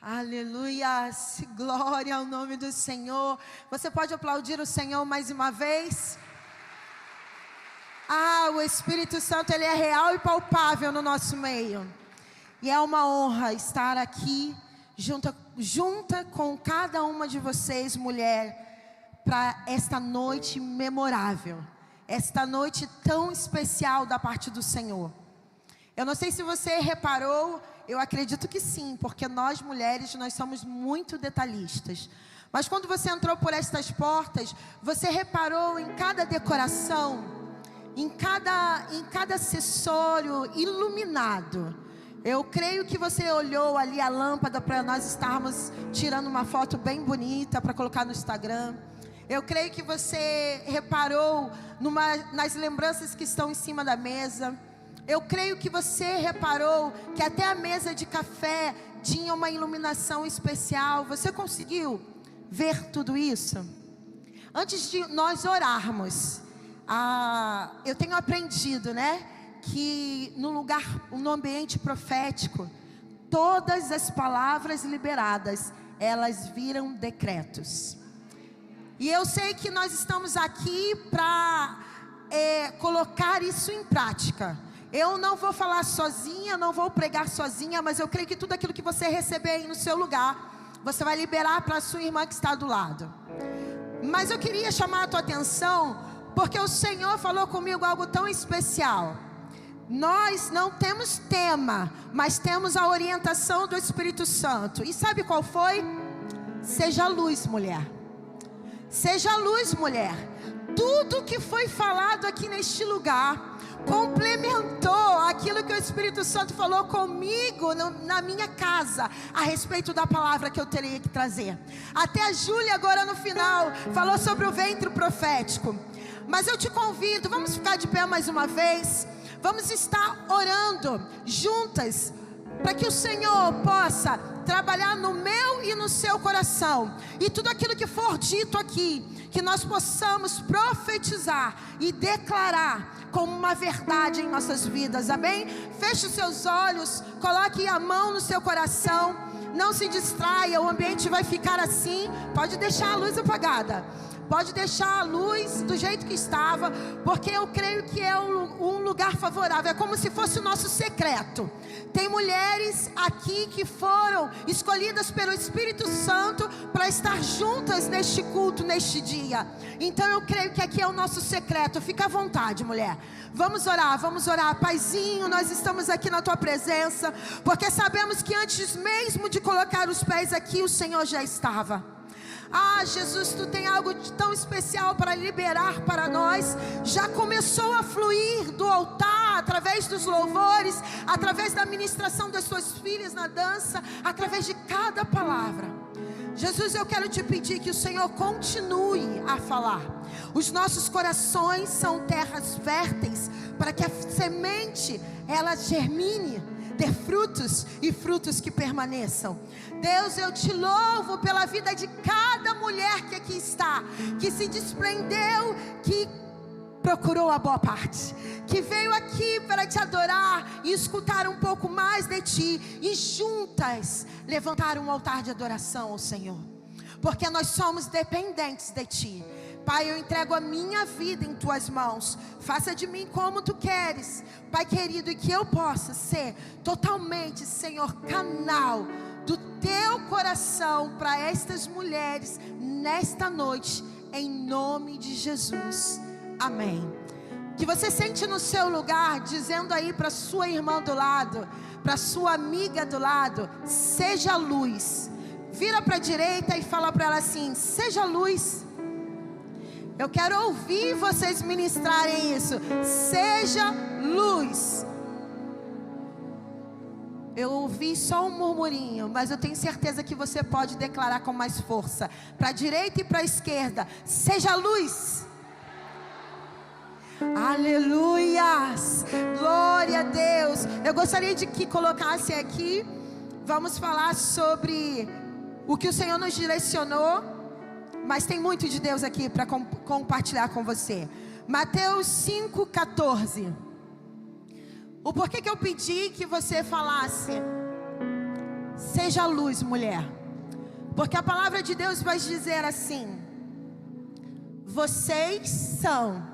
Aleluia, glória ao nome do Senhor. Você pode aplaudir o Senhor mais uma vez? O Espírito Santo, Ele é real e palpável no nosso meio. E é uma honra estar aqui, junta com cada uma de vocês, mulher, para esta noite memorável. Esta noite tão especial da parte do Senhor. Eu não sei se você reparou, eu acredito que sim, porque nós mulheres, nós somos muito detalhistas. Mas quando você entrou por estas portas, você reparou em cada decoração, em cada acessório iluminado. Eu creio que você olhou ali a lâmpada para nós estarmos tirando uma foto bem bonita para colocar no Instagram. Eu creio que você reparou nas lembranças que estão em cima da mesa. Eu creio que você reparou que até a mesa de café tinha uma iluminação especial. Você conseguiu ver tudo isso? Antes de nós orarmos, eu tenho aprendido, que no ambiente profético, todas as palavras liberadas, elas viram decretos. E eu sei que nós estamos aqui para colocar isso em prática. Eu não vou falar sozinha, não vou pregar sozinha, mas eu creio que tudo aquilo que você receber aí no seu lugar, você vai liberar para a sua irmã que está do lado. Mas eu queria chamar a tua atenção, porque o Senhor falou comigo algo tão especial. Nós não temos tema, mas temos a orientação do Espírito Santo. E sabe qual foi? Seja luz, mulher. Seja luz, mulher. Tudo que foi falado aqui neste lugar complementou aquilo que o Espírito Santo falou comigo na minha casa, a respeito da palavra que eu teria que trazer. Até a Júlia agora no final falou sobre o ventre profético. Mas eu te convido, vamos ficar de pé mais uma vez. Vamos estar orando juntas, para que o Senhor possa trabalhar no meu e no seu coração. E tudo aquilo que for dito aqui, que nós possamos profetizar e declarar como uma verdade em nossas vidas, amém? Feche os seus olhos, coloque a mão no seu coração, não se distraia, o ambiente vai ficar assim. Pode deixar a luz apagada, pode deixar a luz do jeito que estava, porque eu creio que é um lugar favorável, é como se fosse o nosso secreto. Tem mulheres aqui que foram escolhidas pelo Espírito Santo para estar juntas neste culto, neste dia. Então eu creio que aqui é o nosso secreto. Fica à vontade, mulher. Vamos orar, vamos orar. Paizinho, nós estamos aqui na tua presença, porque sabemos que antes mesmo de colocar os pés aqui, o Senhor já estava. Jesus, tu tem algo tão especial para liberar para nós. Já começou a fluir do altar, através dos louvores, através da ministração das tuas filhas na dança, através de cada palavra. Jesus, eu quero te pedir que o Senhor continue a falar. Os nossos corações são terras férteis, para que a semente, ela germine, dê frutos e frutos que permaneçam. Deus, eu te louvo pela vida de cada mulher que aqui está, que se desprendeu, que procurou a boa parte, que veio aqui para te adorar e escutar um pouco mais de ti, e juntas levantar um altar de adoração ao Senhor, porque nós somos dependentes de ti. Pai, eu entrego a minha vida em tuas mãos. Faça de mim como tu queres, Pai querido, e que eu possa ser totalmente, Senhor, canal do teu coração para estas mulheres nesta noite, em nome de Jesus, amém. Que você sente no seu lugar, dizendo aí para sua irmã do lado, para sua amiga do lado: seja luz. Vira para a direita e fala para ela assim: seja luz. Eu quero ouvir vocês ministrarem isso. Seja luz. Eu ouvi só um murmurinho, mas eu tenho certeza que você pode declarar com mais força. Para a direita e para a esquerda: seja luz. Aleluias, glória a Deus. Eu gostaria de que colocasse aqui. Vamos falar sobre o que o Senhor nos direcionou, mas tem muito de Deus aqui para compartilhar com você. Mateus 5,14. O porquê que eu pedi que você falasse Seja luz, mulher. Porque a palavra de Deus vai dizer assim: vocês são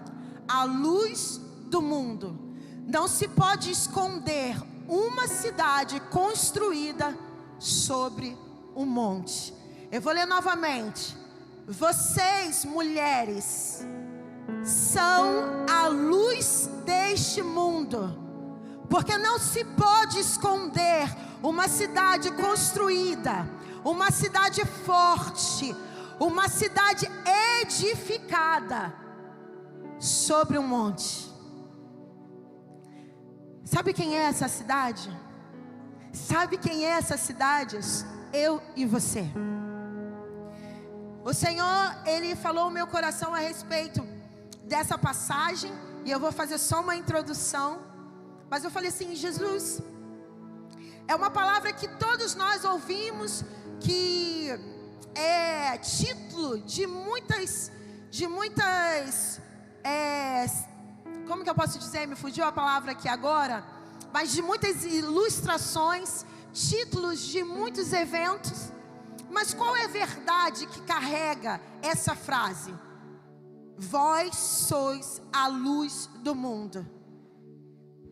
a luz do mundo. Não se pode esconder uma cidade construída sobre um monte. Eu vou ler novamente. Vocês, mulheres, são a luz deste mundo. Porque não se pode esconder uma cidade construída, uma cidade forte, uma cidade edificada sobre um monte. Sabe quem é essa cidade? Sabe quem é essa cidade? Eu e você. O Senhor, Ele falou no meu coração a respeito dessa passagem, e eu vou fazer só uma introdução. Mas eu falei assim: Jesus, é uma palavra que todos nós ouvimos, que é título de muitas, como que eu posso dizer? Me fugiu a palavra aqui agora. Mas de muitas ilustrações, títulos de muitos eventos. Mas qual é a verdade que carrega essa frase? Vós sois a luz do mundo.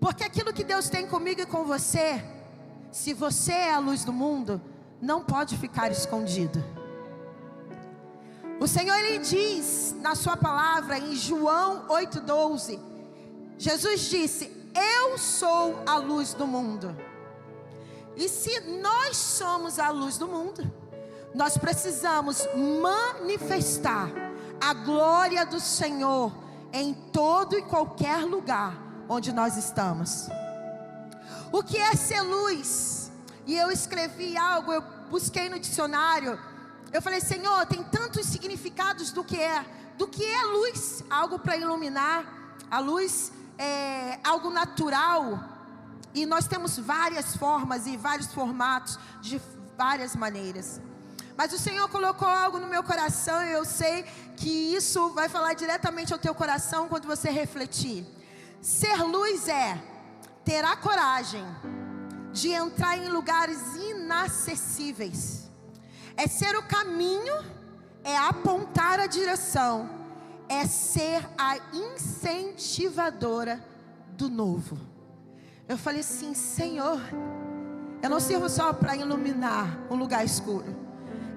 Porque aquilo que Deus tem comigo e com você, se você é a luz do mundo, não pode ficar escondido. O Senhor, Ele diz na sua palavra, em João 8,12, Jesus disse: eu sou a luz do mundo. E se nós somos a luz do mundo, nós precisamos manifestar a glória do Senhor em todo e qualquer lugar onde nós estamos. O que é ser luz? E eu escrevi algo, eu busquei no dicionário. Eu falei: Senhor, tem tantos significados do que é luz. Algo para iluminar. A luz é algo natural. E nós temos várias formas e vários formatos, de várias maneiras. Mas o Senhor colocou algo no meu coração, e eu sei que isso vai falar diretamente ao teu coração quando você refletir. Ser luz é ter a coragem de entrar em lugares inacessíveis. É ser o caminho, é apontar a direção, é ser a incentivadora do novo. Eu falei assim: Senhor, eu não sirvo só para iluminar um lugar escuro.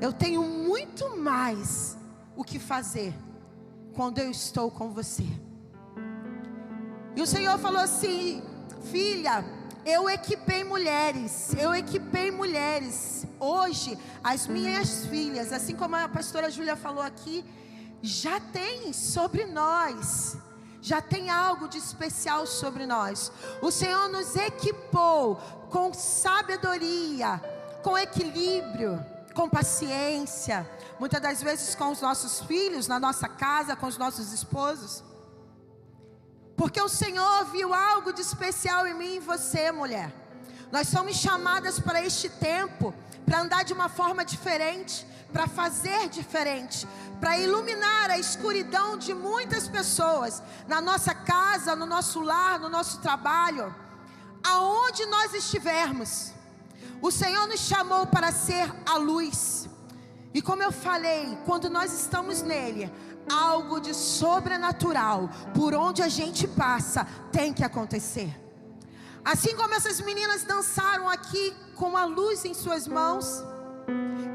Eu tenho muito mais o que fazer quando eu estou com você. E o Senhor falou assim: filha, eu equipei mulheres. Hoje, as minhas filhas, assim como a pastora Júlia falou aqui, já tem sobre nós, já tem algo de especial sobre nós. O Senhor nos equipou com sabedoria, com equilíbrio, com paciência, muitas das vezes com os nossos filhos, na nossa casa, com os nossos esposos. Porque o Senhor viu algo de especial em mim e em você, mulher. Nós somos chamadas para este tempo, para andar de uma forma diferente, para fazer diferente, para iluminar a escuridão de muitas pessoas, na nossa casa, no nosso lar, no nosso trabalho, aonde nós estivermos. O Senhor nos chamou para ser a luz. E como eu falei, quando nós estamos nele, algo de sobrenatural, por onde a gente passa, tem que acontecer. Assim como essas meninas dançaram aqui com a luz em suas mãos,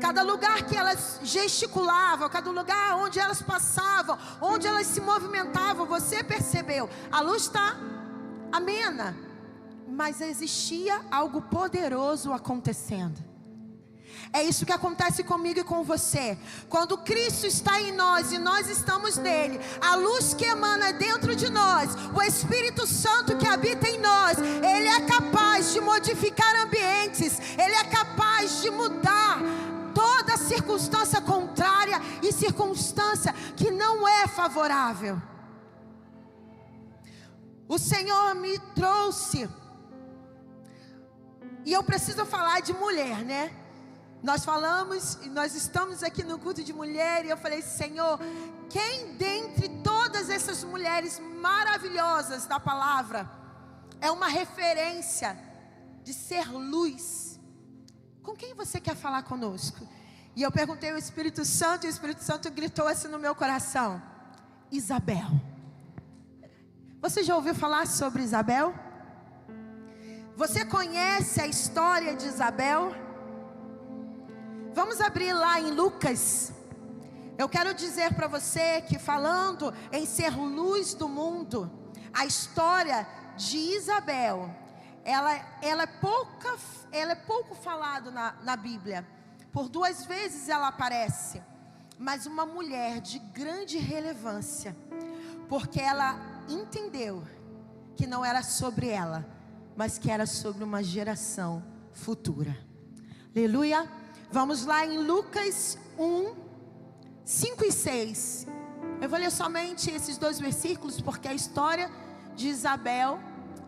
cada lugar que elas gesticulavam, cada lugar onde elas passavam, onde elas se movimentavam, você percebeu, a luz está amena, mas existia algo poderoso acontecendo. É isso que acontece comigo e com você. Quando Cristo está em nós e nós estamos nele, a luz que emana dentro de nós, o Espírito Santo que habita em nós, ele é capaz de modificar ambientes, ele é capaz de mudar toda circunstância contrária e circunstância que não é favorável. O Senhor me trouxe, e eu preciso falar de mulher, né? Nós falamos, e nós estamos aqui no culto de mulher, e eu falei: Senhor, quem dentre todas essas mulheres maravilhosas da palavra é uma referência de ser luz? com quem você quer falar conosco? E eu perguntei ao Espírito Santo, e o Espírito Santo gritou assim no meu coração: Isabel. Você já ouviu falar sobre Isabel? Você conhece a história de Isabel? Vamos abrir lá em Lucas. Eu quero dizer para você que, falando em ser luz do mundo, a história de Isabel, ela é pouco falado na Bíblia. Por 2 vezes ela aparece, mas uma mulher de grande relevância, porque ela entendeu que não era sobre ela, mas que era sobre uma geração futura. Aleluia. Vamos lá em Lucas 1, 5 e 6. Eu vou ler somente esses 2 versículos, porque a história de Isabel,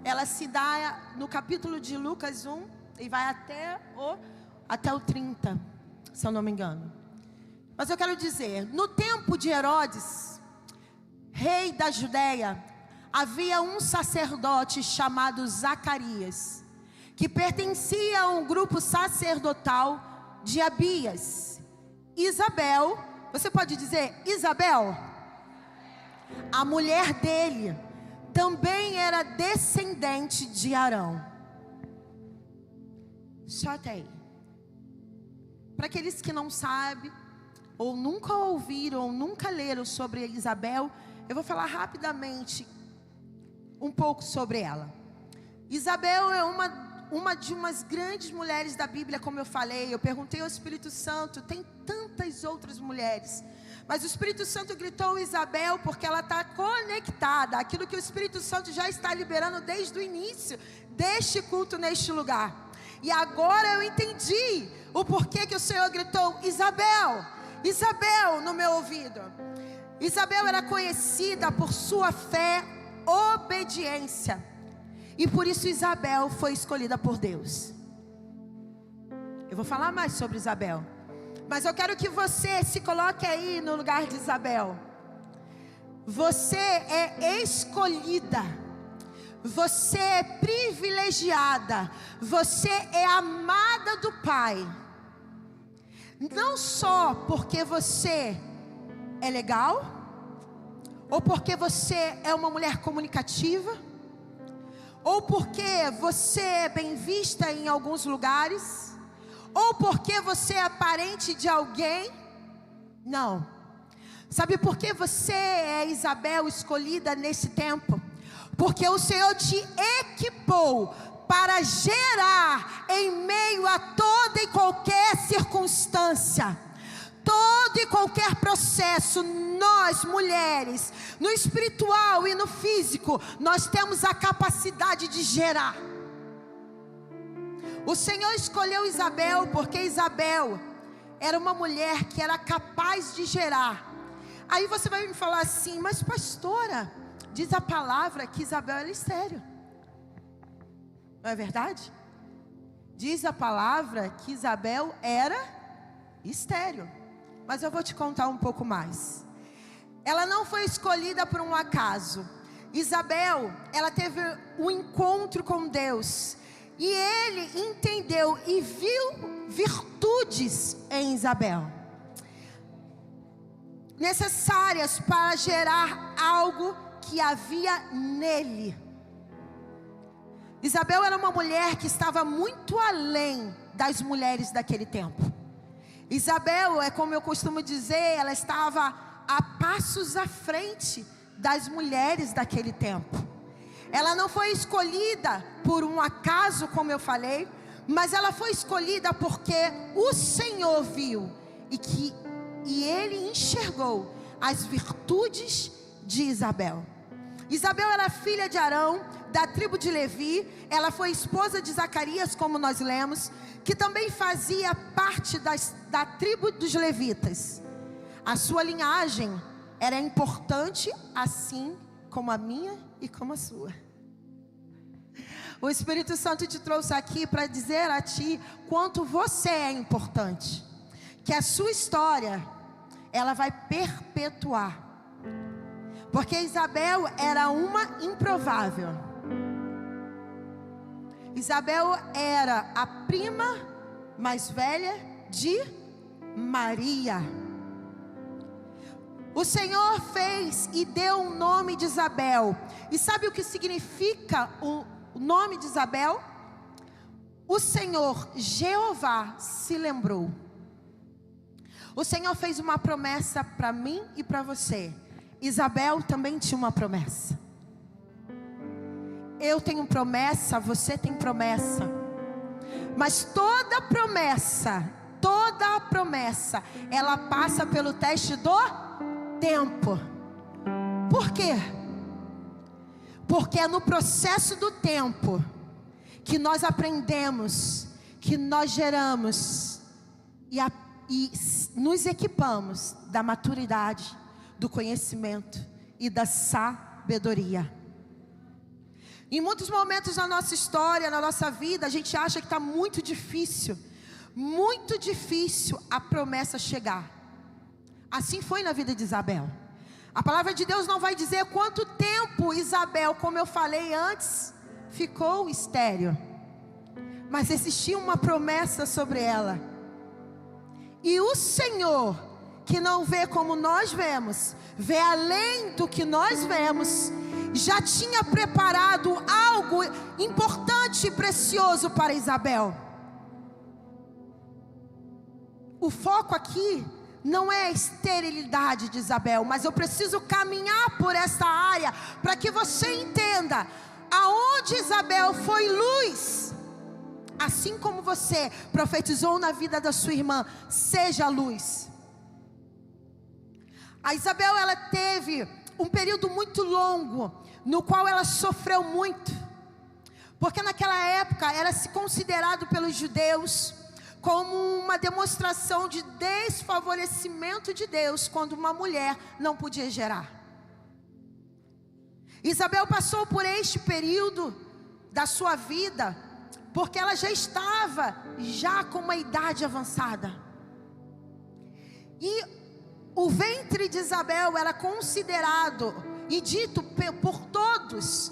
ela se dá no capítulo de Lucas 1 e vai até o 30, se eu não me engano. Mas eu quero dizer, no tempo de Herodes, rei da Judeia, havia um sacerdote chamado Zacarias, que pertencia a um grupo sacerdotal de Abias. Isabel, você pode dizer Isabel? A mulher dele também era descendente de Arão. Só até aí. Para aqueles que não sabem, ou nunca ouviram, ou nunca leram sobre Isabel, eu vou falar rapidamente um pouco sobre ela. Isabel é uma de umas grandes mulheres da Bíblia, como eu falei. Eu perguntei ao Espírito Santo, tem tantas outras mulheres, mas o Espírito Santo gritou Isabel porque ela está conectada àquilo que o Espírito Santo já está liberando desde o início deste culto neste lugar. E agora eu entendi o porquê que o Senhor gritou Isabel, Isabel no meu ouvido. Isabel era conhecida por sua fé, obediência, e por isso Isabel foi escolhida por Deus. Eu vou falar mais sobre Isabel, mas eu quero que você se coloque aí no lugar de Isabel. Você é escolhida, você é privilegiada, você é amada do Pai. Não só porque você é legal, ou porque você é uma mulher comunicativa, ou porque você é bem vista em alguns lugares, ou porque você é parente de alguém. Não. Sabe por que você é Isabel escolhida nesse tempo? Porque o Senhor te equipou para gerar em meio a toda e qualquer circunstância, todo e qualquer processo. Nós mulheres, no espiritual e no físico, nós temos a capacidade de gerar. O Senhor escolheu Isabel porque Isabel era uma mulher que era capaz de gerar. Aí você vai me falar assim: mas pastora, diz a palavra que Isabel era estéril. Não é verdade? Diz a palavra que Isabel era estéril. Mas eu vou te contar um pouco mais. Ela não foi escolhida por um acaso. Isabel, ela teve um encontro com Deus, e Ele entendeu e viu virtudes em Isabel, necessárias para gerar algo que havia nele. Isabel era uma mulher que estava muito além das mulheres daquele tempo. Isabel, é como eu costumo dizer, ela estava a passos à frente das mulheres daquele tempo. Ela não foi escolhida por um acaso, como eu falei, mas ela foi escolhida porque o Senhor viu e Ele enxergou as virtudes de Isabel. Isabel era filha de Arão, da tribo de Levi. Ela foi esposa de Zacarias, como nós lemos, que também fazia parte da tribo dos levitas. A sua linhagem era importante, assim como a minha e como a sua. O Espírito Santo te trouxe aqui para dizer a ti quanto você é importante, que a sua história, ela vai perpetuar. Porque Isabel era uma improvável. Isabel era a prima mais velha de Maria. O Senhor fez e deu o nome de Isabel. E sabe o que significa o nome de Isabel? O Senhor, Jeová, se lembrou. O Senhor fez uma promessa para mim e para você. Isabel também tinha uma promessa. Eu tenho promessa, você tem promessa. Mas toda promessa, ela passa pelo teste do tempo. Por quê? Porque é no processo do tempo que nós aprendemos, que nós geramos e nos equipamos da maturidade, do conhecimento e da sabedoria. Em muitos momentos da nossa história, na nossa vida, a gente acha que está muito difícil a promessa chegar. Assim foi na vida de Isabel. A palavra de Deus não vai dizer quanto tempo Isabel, como eu falei antes, ficou estéril. Mas existia uma promessa sobre ela. E o Senhor, que não vê como nós vemos, vê além do que nós vemos, já tinha preparado algo importante e precioso para Isabel. O foco aqui não é a esterilidade de Isabel, mas eu preciso caminhar por essa área para que você entenda aonde Isabel foi luz. Assim como você profetizou na vida da sua irmã, seja luz. A Isabel, ela teve um período muito longo, no qual ela sofreu muito, porque naquela época era se considerado pelos judeus como uma demonstração de desfavorecimento de Deus, quando uma mulher não podia gerar. Isabel passou por este período da sua vida, porque ela já estava com uma idade avançada. E o ventre de Isabel era considerado e dito por todos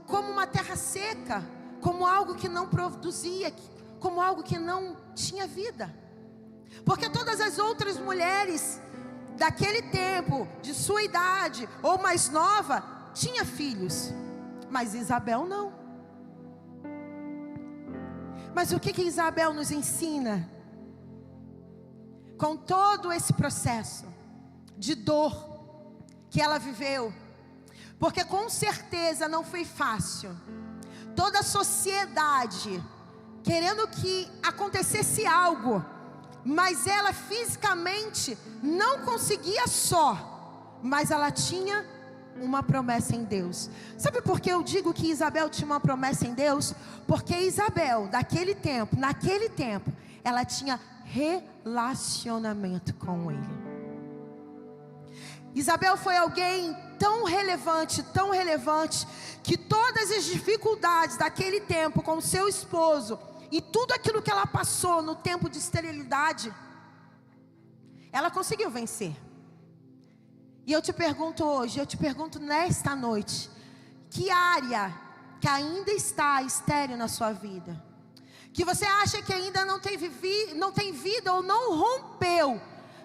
como uma terra seca, como algo que não produzia, como algo que não tinha vida. Porque todas as outras mulheres daquele tempo, de sua idade ou mais nova, tinha filhos, mas Isabel não. Mas o que Isabel nos ensina? Com todo esse processo de dor que ela viveu, porque com certeza não foi fácil. Toda a sociedade querendo que acontecesse algo, mas ela fisicamente não conseguia só, mas ela tinha uma promessa em Deus. Sabe por que eu digo que Isabel tinha uma promessa em Deus? Porque Isabel, naquele tempo, ela tinha relacionamento com Ele. Isabel foi alguém tão relevante, que todas as dificuldades daquele tempo com seu esposo e tudo aquilo que ela passou no tempo de esterilidade, ela conseguiu vencer. E eu te pergunto hoje, nesta noite, que área que ainda está estéril na sua vida, que você acha que ainda não tem vida ou não rompeu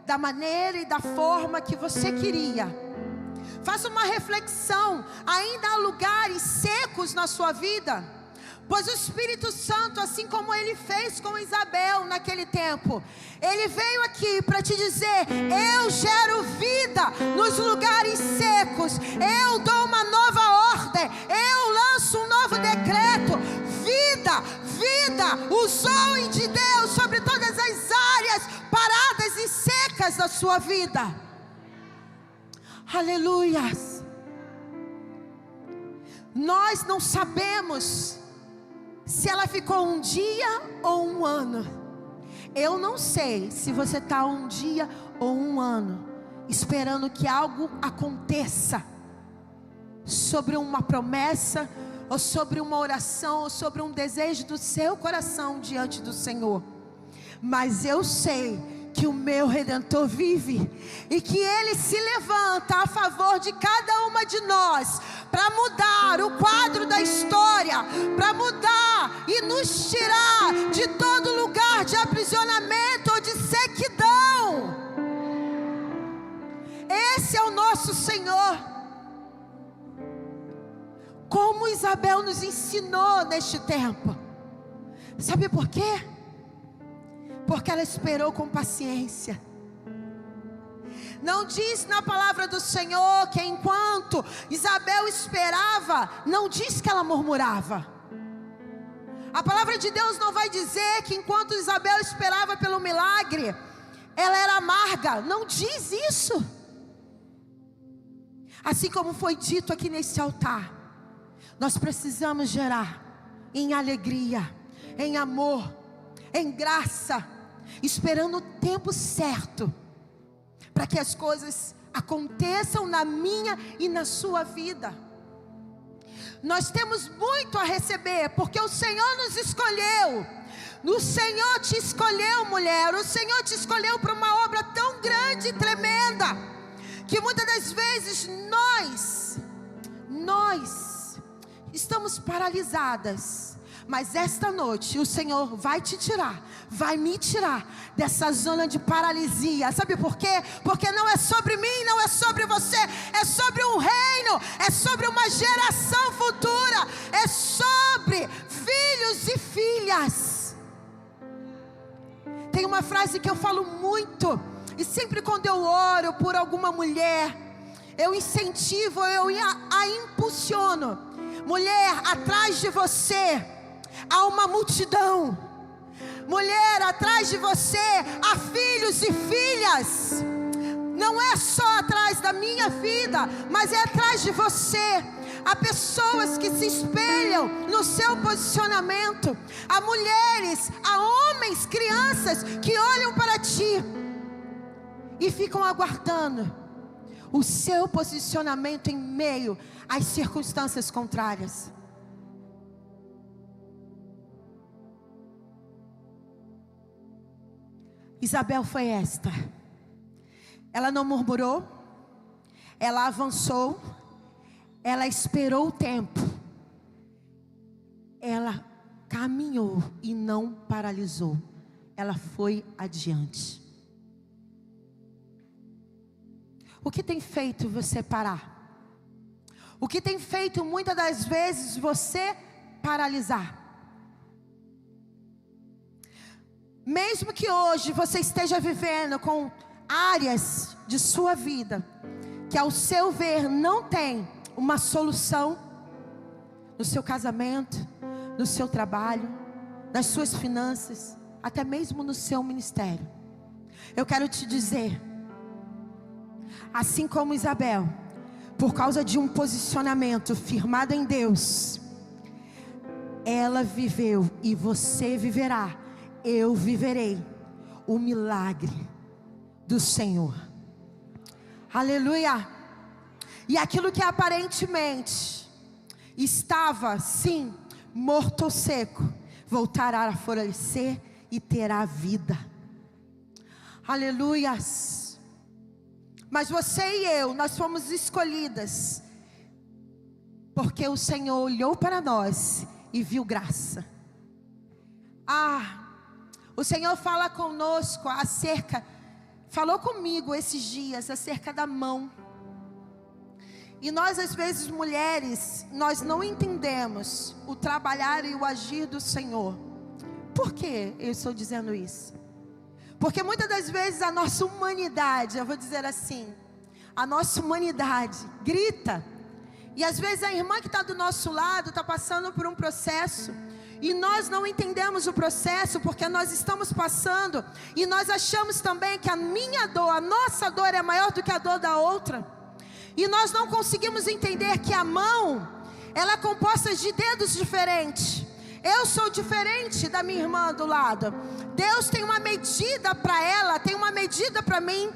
da maneira e da forma que você queria. Faça uma reflexão. Ainda há lugares secos na sua vida, pois o Espírito Santo, assim como Ele fez com Isabel naquele tempo, Ele veio aqui para te dizer: eu gero vida nos lugares secos, eu dou uma nova ordem, eu lanço um novo decreto. Vida, o zoe de Deus sobre todas as áreas paradas e secas da sua vida. Aleluias. Nós não sabemos se ela ficou um dia ou um ano. Eu não sei se você está um dia ou um ano esperando que algo aconteça, sobre uma promessa, ou sobre uma oração, ou sobre um desejo do seu coração diante do Senhor. Mas eu sei que o meu Redentor vive, e que Ele se levanta a favor de cada uma de nós, para mudar o quadro da história, para mudar e nos tirar de todo lugar lugar de aprisionamento ou de sequidão. Esse é o nosso Senhor. Como Isabel nos ensinou neste tempo. Sabe por quê? Porque ela esperou com paciência. Não diz na palavra do Senhor que enquanto Isabel esperava, não diz que ela murmurava. A palavra de Deus não vai dizer que enquanto Isabel esperava pelo milagre, ela era amarga. Não diz isso. Assim como foi dito aqui nesse altar, nós precisamos gerar em alegria, em amor, em graça, esperando o tempo certo, para que as coisas aconteçam na minha e na sua vida. Nós temos muito a receber, porque o Senhor nos escolheu. O Senhor te escolheu, mulher. O Senhor te escolheu para uma obra tão grande e tremenda, que muitas das vezes nós estamos paralisadas. Mas esta noite o Senhor vai te tirar, vai me tirar dessa zona de paralisia. Sabe por quê? Porque não é sobre mim, não é sobre você, é sobre um reino, é sobre uma geração futura, é sobre filhos e filhas. Tem uma frase que eu falo muito, e sempre quando eu oro por alguma mulher, eu incentivo, eu a impulsiono. Mulher, atrás de você há uma multidão. Mulher, atrás de você há filhos e filhas. Não é só atrás da minha vida, mas é atrás de você. Há pessoas que se espelham no seu posicionamento. Há mulheres, há homens, crianças que olham para ti e ficam aguardando o seu posicionamento em meio às circunstâncias contrárias. Isabel foi esta. Ela não murmurou, ela avançou, ela esperou o tempo, ela caminhou e não paralisou, ela foi adiante. O que tem feito você parar? O que tem feito muitas das vezes você paralisar? Mesmo que hoje você esteja vivendo com áreas de sua vida que ao seu ver não tem uma solução, no seu casamento, no seu trabalho, nas suas finanças, até mesmo no seu ministério, eu quero te dizer, assim como Isabel, por causa de um posicionamento firmado em Deus, ela viveu e você viverá. Eu viverei o milagre do Senhor. Aleluia. E aquilo que aparentemente estava, sim, morto ou seco, voltará a florescer e terá vida. Aleluias. Mas você e eu, nós fomos escolhidas, porque o Senhor olhou para nós e viu graça. O Senhor fala conosco falou comigo esses dias acerca da mão. E nós às vezes mulheres, nós não entendemos o trabalhar e o agir do Senhor. Por que eu estou dizendo isso? Porque muitas das vezes a nossa humanidade, eu vou dizer assim, a nossa humanidade grita. E às vezes a irmã que está do nosso lado está passando por um processo, e nós não entendemos o processo, porque nós estamos passando, e nós achamos também que a minha dor, a nossa dor é maior do que a dor da outra. E nós não conseguimos entender que a mão, ela é composta de dedos diferentes. Eu sou diferente da minha irmã do lado. Deus tem uma medida para ela, tem uma medida para mim.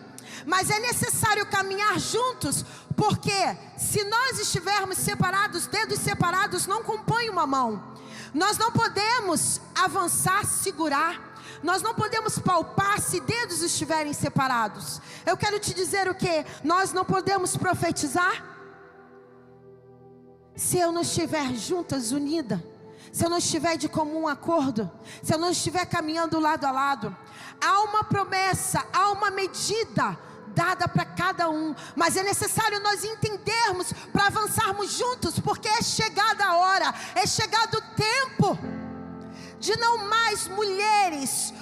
Mas é necessário caminhar juntos, porque se nós estivermos separados, dedos separados não compõem uma mão. Nós não podemos avançar, segurar. Nós não podemos palpar se dedos estiverem separados. Eu quero te dizer o que? Nós não podemos profetizar se eu não estiver juntas, unida. se eu não estiver de comum acordo, se eu não estiver caminhando lado a lado. Há uma promessa, há uma medida dada para cada um, mas é necessário nós entendermos para avançarmos juntos, porque é chegada a hora, é chegado o tempo de não mais mulheres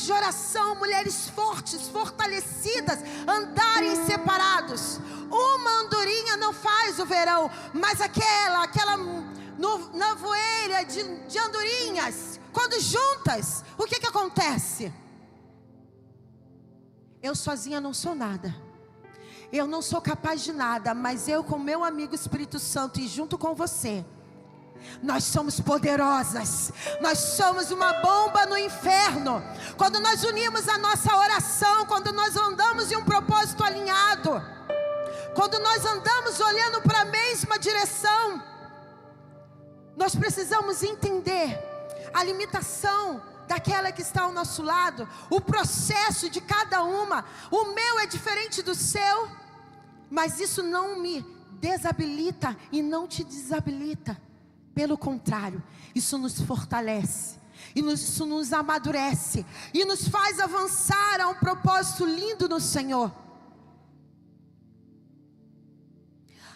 de oração, mulheres fortes, fortalecidas, andarem separados. Uma andorinha não faz o verão, mas aquela nevoeira de andorinhas, quando juntas, o que acontece? Eu sozinha não sou nada, eu não sou capaz de nada, mas eu com meu amigo Espírito Santo e junto com você, nós somos poderosas, nós somos uma bomba no inferno. Quando nós unimos a nossa oração, quando nós andamos em um propósito alinhado, quando nós andamos olhando para a mesma direção, nós precisamos entender a limitação daquela que está ao nosso lado, o processo de cada uma. O meu é diferente do seu, mas isso não me desabilita e não te desabilita. Pelo contrário, isso nos fortalece, isso nos amadurece e nos faz avançar a um propósito lindo no Senhor.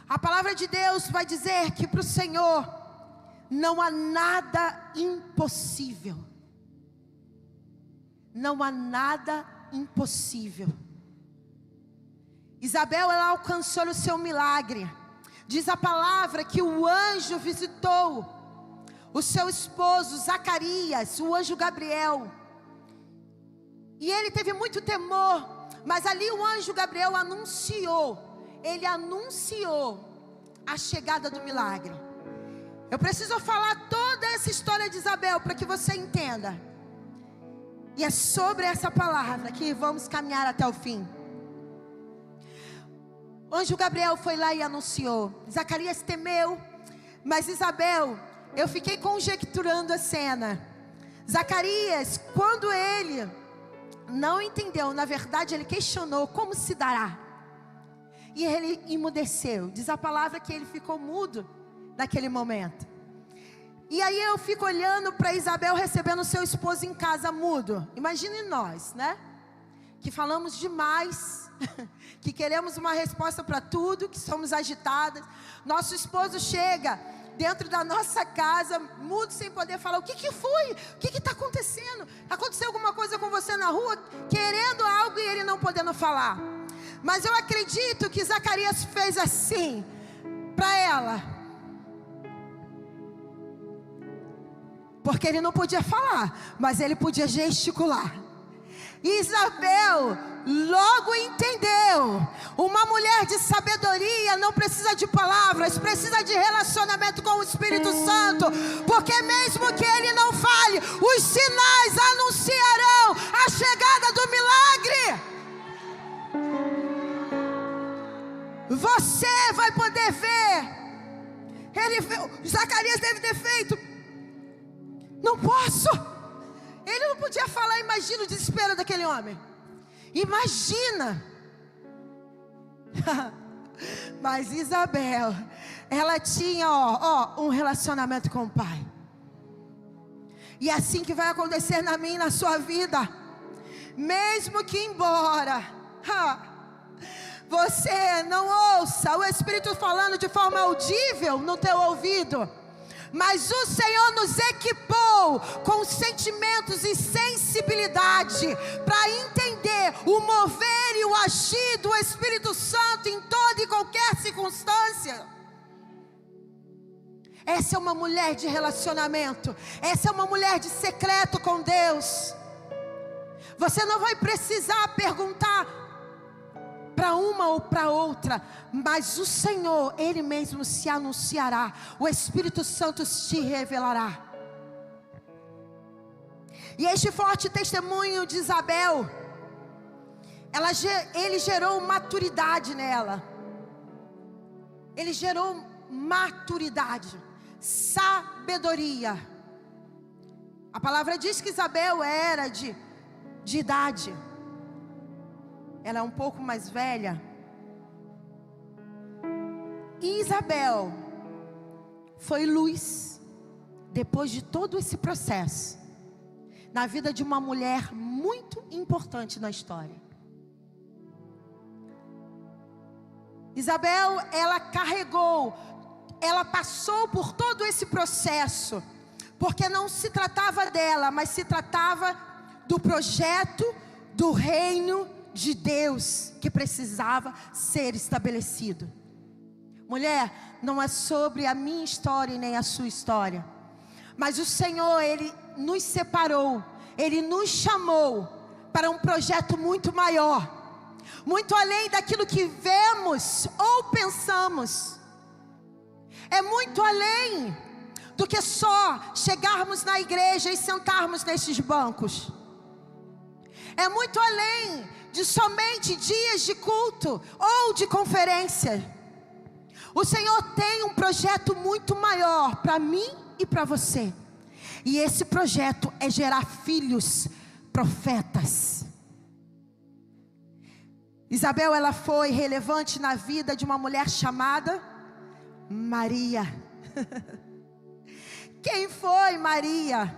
A palavra de Deus vai dizer que para o Senhor não há nada impossível. Não há nada impossível. Isabel, ela alcançou o seu milagre. Diz a palavra que o anjo visitou o seu esposo Zacarias, o anjo Gabriel. E ele teve muito temor, mas ali o anjo Gabriel ele anunciou a chegada do milagre. Eu preciso falar toda essa história de Isabel para que você entenda. E é sobre essa palavra que vamos caminhar até o fim. O anjo Gabriel foi lá e anunciou. Zacarias temeu, mas Isabel, eu fiquei conjecturando a cena. Zacarias, quando ele não entendeu, na verdade ele questionou como se dará. E ele emudeceu. Diz a palavra que ele ficou mudo naquele momento. E aí eu fico olhando para Isabel recebendo seu esposo em casa mudo. Imagine nós, né? Que falamos demais, que queremos uma resposta para tudo, que somos agitadas. Nosso esposo chega dentro da nossa casa, mudo, sem poder falar. O que foi? O que está acontecendo? Aconteceu alguma coisa com você na rua? Querendo algo e ele não podendo falar. Mas eu acredito que Zacarias fez assim para ela, porque ele não podia falar, mas ele podia gesticular. Isabel logo entendeu. Uma mulher de sabedoria não precisa de palavras, precisa de relacionamento com o Espírito Santo, porque mesmo que ele não fale, os sinais anunciarão a chegada do milagre. Você vai poder ver. Zacarias deve ter feito: não posso. Ele não podia falar. Imagina o desespero daquele homem. Imagina. Mas Isabel, ela tinha um relacionamento com o Pai. E é assim que vai acontecer na minha e na sua vida. Mesmo que embora você não ouça o Espírito falando de forma audível no teu ouvido, mas o Senhor nos equipou com sentimentos e sensibilidade para entender o mover e o agir do Espírito Santo em toda e qualquer circunstância. Essa é uma mulher de relacionamento. Essa é uma mulher de secreto com Deus. Você não vai precisar perguntar para uma ou para outra, mas o Senhor, Ele mesmo se anunciará. O Espírito Santo te revelará. E este forte testemunho de Isabel, ele gerou maturidade nela. Ele gerou maturidade, sabedoria. A palavra diz que Isabel era de idade. Ela é um pouco mais velha. E Isabel foi luz depois de todo esse processo, na vida de uma mulher muito importante na história. Isabel, ela carregou, ela passou por todo esse processo, porque não se tratava dela, mas se tratava do projeto do reino de Deus que precisava ser estabelecido. Mulher, não é sobre a minha história e nem a sua história, mas o Senhor, Ele nos separou, Ele nos chamou para um projeto muito maior, muito além daquilo que vemos ou pensamos. É muito além do que só chegarmos na igreja e sentarmos nesses bancos. É muito além de somente dias de culto ou de conferência. O Senhor tem um projeto muito maior para mim e para você. E esse projeto é gerar filhos profetas. Isabel, ela foi relevante na vida de uma mulher chamada Maria. Quem foi Maria?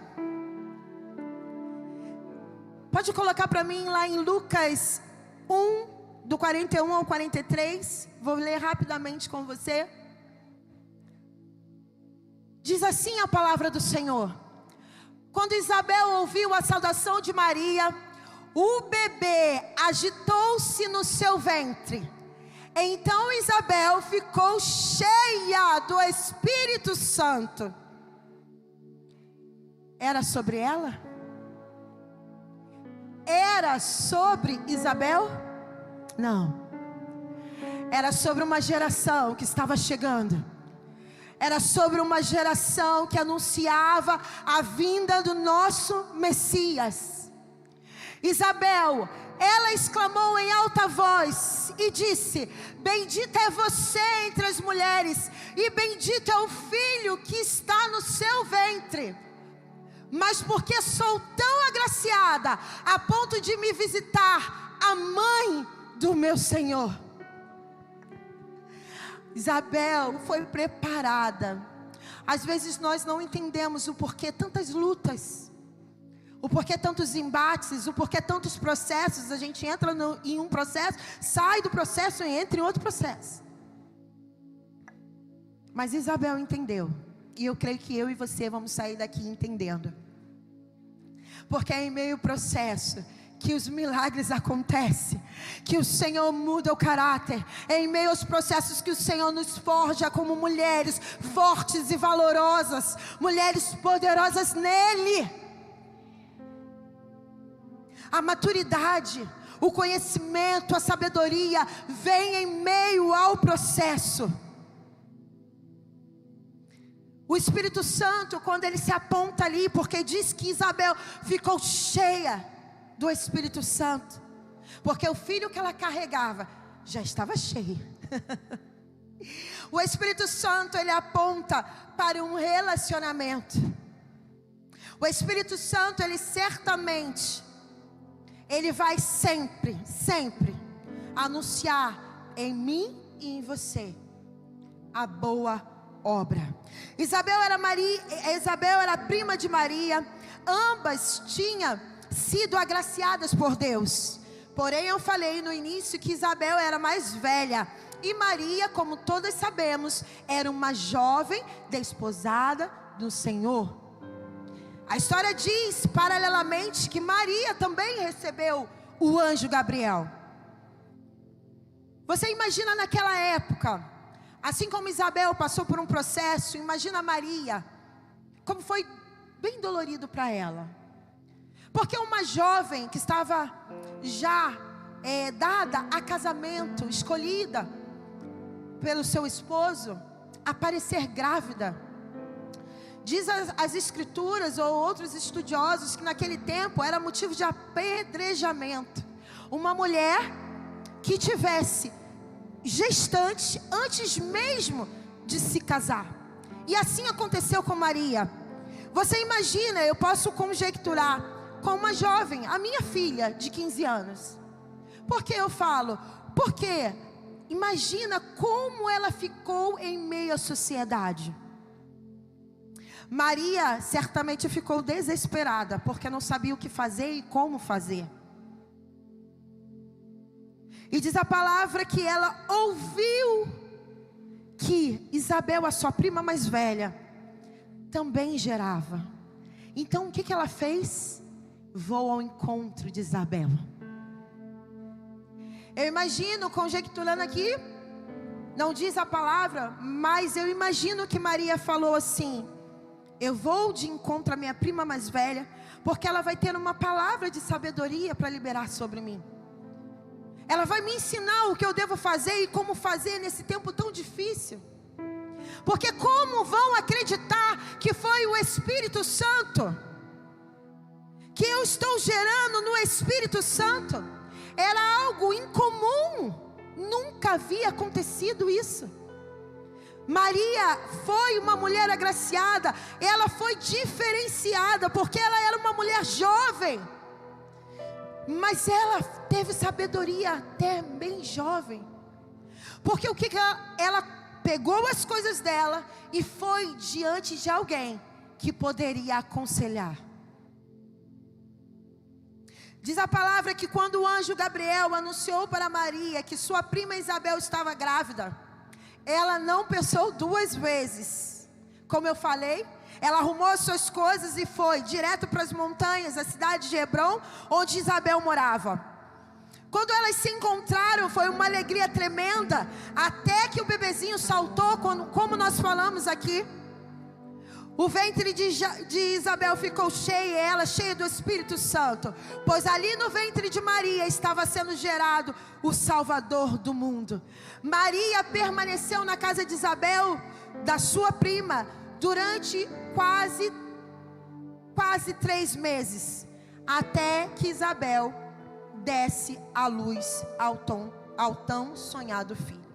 Pode colocar para mim lá em Lucas 1, do 41 ao 43. Vou ler rapidamente com você. Diz assim a palavra do Senhor: quando Isabel ouviu a saudação de Maria, o bebê agitou-se no seu ventre. Então Isabel ficou cheia do Espírito Santo. Era sobre ela? Era sobre Isabel? Não. Era sobre uma geração que estava chegando. Era sobre uma geração que anunciava a vinda do nosso Messias. Isabel, ela exclamou em alta voz e disse: bendita é você entre as mulheres, e bendito é o filho que está no seu ventre. Mas porque sou tão agraciada a ponto de me visitar a mãe do meu Senhor. Isabel foi preparada. Às vezes nós não entendemos o porquê tantas lutas, o porquê tantos embates, o porquê tantos processos. A gente entra em um processo, sai do processo e entra em outro processo. Mas Isabel entendeu. E eu creio que eu e você vamos sair daqui entendendo. Porque é em meio ao processo que os milagres acontecem, que o Senhor muda o caráter. É em meio aos processos que o Senhor nos forja como mulheres fortes e valorosas, mulheres poderosas nele. A maturidade, o conhecimento, a sabedoria vem em meio ao processo. O Espírito Santo, quando ele se aponta ali, porque diz que Isabel ficou cheia do Espírito Santo, porque o filho que ela carregava já estava cheio. O Espírito Santo, ele aponta para um relacionamento. O Espírito Santo, ele certamente, ele vai sempre, sempre anunciar em mim e em você a boa obra. Isabel era prima de Maria. Ambas tinham sido agraciadas por Deus. Porém, eu falei no início que Isabel era mais velha e Maria, como todas sabemos, era uma jovem desposada do Senhor. A história diz, paralelamente, que Maria também recebeu o anjo Gabriel. Você imagina naquela época, assim como Isabel passou por um processo, imagina Maria, como foi bem dolorido para ela. Porque uma jovem que estava já dada a casamento, escolhida pelo seu esposo, aparecer grávida. Diz as escrituras ou outros estudiosos que naquele tempo era motivo de apedrejamento. Uma mulher que tivesse gestante antes mesmo de se casar. E assim aconteceu com Maria. Você imagina, eu posso conjecturar, com uma jovem, a minha filha de 15 anos. Por que eu falo? Porque imagina como ela ficou em meio à sociedade. Maria certamente ficou desesperada, porque não sabia o que fazer e como fazer. E diz a palavra que ela ouviu que Isabel, a sua prima mais velha, também gerava. Então o que ela fez? Vou ao encontro de Isabel. Eu imagino, conjecturando aqui, não diz a palavra, mas eu imagino que Maria falou assim: eu vou de encontro à minha prima mais velha, porque ela vai ter uma palavra de sabedoria para liberar sobre mim. Ela vai me ensinar o que eu devo fazer e como fazer nesse tempo tão difícil. Porque como vão acreditar que foi o Espírito Santo, que eu estou gerando no Espírito Santo? Era algo incomum, nunca havia acontecido isso. Maria foi uma mulher agraciada, ela foi diferenciada, porque ela era uma mulher jovem. Mas ela teve sabedoria até bem jovem. Porque o que ela pegou as coisas dela e foi diante de alguém que poderia aconselhar. Diz a palavra que quando o anjo Gabriel anunciou para Maria que sua prima Isabel estava grávida, ela não pensou duas vezes. Como eu falei, ela arrumou as suas coisas e foi direto para as montanhas, a cidade de Hebrom, onde Isabel morava. Quando elas se encontraram, foi uma alegria tremenda, até que o bebezinho saltou, como nós falamos aqui. O ventre de Isabel ficou cheio, ela cheia do Espírito Santo, pois ali no ventre de Maria estava sendo gerado o Salvador do mundo. Maria permaneceu na casa de Isabel, da sua prima, durante quase 3 meses, até que Isabel desse à luz ao tão sonhado filho.